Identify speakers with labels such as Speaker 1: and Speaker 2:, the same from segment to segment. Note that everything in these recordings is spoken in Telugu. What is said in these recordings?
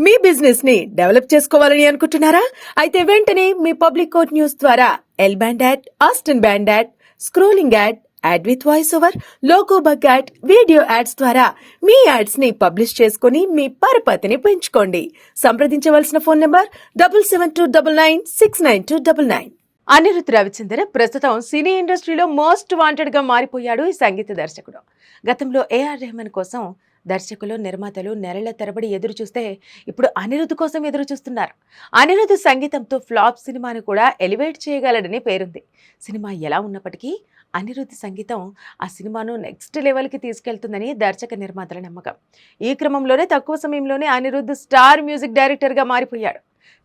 Speaker 1: మీ బిజినెస్ ని డెవలప్ చేసుకోవాలని అనుకుంటున్నారా? అయితే వెంటనే మీ పబ్లిక్ కోట్ న్యూస్ ద్వారా L band ad, Aston band ad, scrolling ad with voice over, logo bug ad, video ads ద్వారా మీ యాడ్స్ ని పబ్లిష్ చేసుకుని మీ పరపతిని పెంచుకోండి. సంప్రదించవలసిన ఫోన్ నంబర్ 7729969299.
Speaker 2: అనిరుద్ రవిచంద్ర ప్రస్తుతం సినీ ఇండస్ట్రీలో మోస్ట్ వాంటెడ్ గా మారిపోయాడు ఈ సంగీత దర్శకుడు. గతంలో ఏఆర్ రెహమాన్ కోసం దర్శకులు, నిర్మాతలు నెలల తరబడి ఎదురు చూస్తే ఇప్పుడు అనిరుద్ కోసం ఎదురు చూస్తున్నారు. అనిరుద్ సంగీతంతో ఫ్లాప్ సినిమాను కూడా ఎలివేట్ చేయగలడని పేరుంది. సినిమా ఎలా ఉన్నప్పటికీ అనిరుద్ సంగీతం ఆ సినిమాను నెక్స్ట్ లెవెల్కి తీసుకెళ్తుందని దర్శక నిర్మాతల నమ్మకం. ఈ క్రమంలోనే తక్కువ సమయంలోనే అనిరుద్ స్టార్ మ్యూజిక్ డైరెక్టర్గా మారిపోయాడు.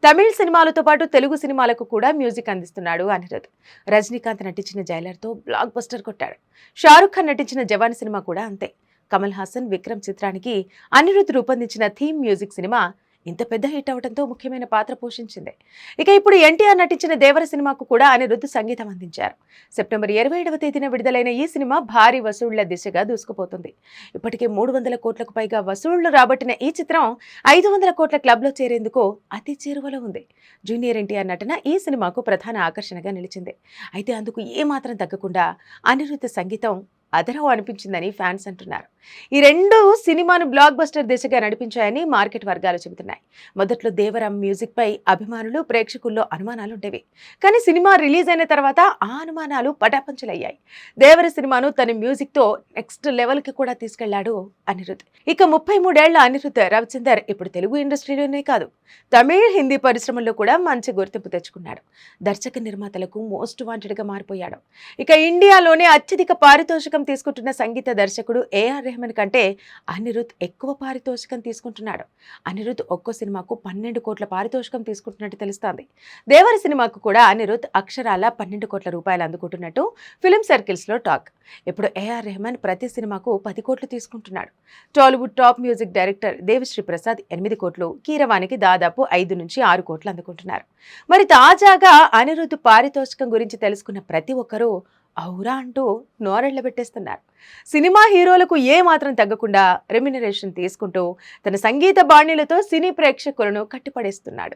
Speaker 2: తమిళ సినిమాలతో పాటు తెలుగు సినిమాలకు కూడా మ్యూజిక్ అందిస్తున్నాడు అనిరుద్. రజనీకాంత్ నటించిన జైలర్తో బ్లాక్ బస్టర్ కొట్టాడు. షారుఖ్ ఖాన్ నటించిన జవాన్ సినిమా కూడా అంతే. కమల్ హాసన్, విక్రమ్ చిత్రానికి అనిరుద్ రూపొందించిన థీమ్ మ్యూజిక్ సినిమా ఇంత పెద్ద హిట్ అవడంతో ముఖ్యమైన పాత్ర పోషించింది. ఇక ఇప్పుడు ఎన్టీఆర్ నటించిన దేవర సినిమాకు కూడా అనిరుద్ సంగీతం అందించారు. సెప్టెంబర్ 27వ తేదీన విడుదలైన ఈ సినిమా భారీ వసూళ్ల దిశగా దూసుకుపోతుంది. ఇప్పటికే 300 కోట్లకు పైగా వసూళ్లు రాబట్టిన ఈ చిత్రం 500 కోట్ల క్లబ్లో చేరేందుకు అతి చేరువలో ఉంది. జూనియర్ ఎన్టీఆర్ నటన ఈ సినిమాకు ప్రధాన ఆకర్షణగా నిలిచింది. అయితే అందుకు ఏమాత్రం తగ్గకుండా అనిరుద్ సంగీతం అదరవు అనిపించిందని ఫ్యాన్స్ అంటున్నారు. ఈ రెండు సినిమాను బ్లాక్ బస్టర్ దిశగా నడిపించాయని మార్కెట్ వర్గాలు చెబుతున్నాయి. మొదట్లో దేవరం మ్యూజిక్ పై అభిమానులు, ప్రేక్షకుల్లో అనుమానాలు ఉండేవి. కానీ సినిమా రిలీజ్ అయిన తర్వాత ఆ అనుమానాలు పటాపంచలయ్యాయి. దేవర సినిమాను తన మ్యూజిక్ తో నెక్స్ట్ లెవెల్ కి కూడా తీసుకెళ్లాడు అనిరుద్. ఇక 33 ఏళ్ల అనిరుద్ రవిచందర్ ఇప్పుడు తెలుగు ఇండస్ట్రీలోనే కాదు, తమిళ, హిందీ పరిశ్రమల్లో కూడా మంచి గుర్తింపు తెచ్చుకున్నాడు. దర్శక నిర్మాతలకు మోస్ట్ వాంటెడ్ గా మారిపోయాడు. ఇక ఇండియాలోనే అత్యధిక పారితోషికం తీసుకుంటున్న సంగీత దర్శకుడు ఏఆర్ రెహమాన్ కంటే అనిరుద్ ఎక్కువ పారితోషికం తీసుకుంటున్నాడు. అనిరుద్ ఒక్కో సినిమాకు 12 కోట్ల పారితోషికం తీసుకుంటున్నట్టు తెలుస్తోంది. దేవర సినిమాకు కూడా అనిరుద్ అక్షరాల 12 కోట్ల రూపాయలు అందుకుంటున్నట్టు ఫిల్మ్ సర్కిల్స్ లో టాక్. ఇప్పుడు ఏఆర్ రెహమాన్ ప్రతి సినిమాకు 10 కోట్లు తీసుకుంటున్నాడు. Tollywood top music director Devi Sri Prasad 8 కోట్లు, కీరవానికి దాదాపు 5 నుంచి 6 కోట్లు అందుకుంటున్నారు. మరి తాజాగా అనిరుద్ పారితోషికం గురించి తెలుసుకున్న ప్రతి ఒక్కరూ ఔరా అంటూ నోరెళ్లబెట్టేస్తున్నారు. సినిమా హీరోలకు ఏ మాత్రం తగ్గకుండా రెమ్యునరేషన్ తీసుకుంటూ తన సంగీత బాణీలతో సినీ ప్రేక్షకులను కట్టిపడేస్తున్నాడు.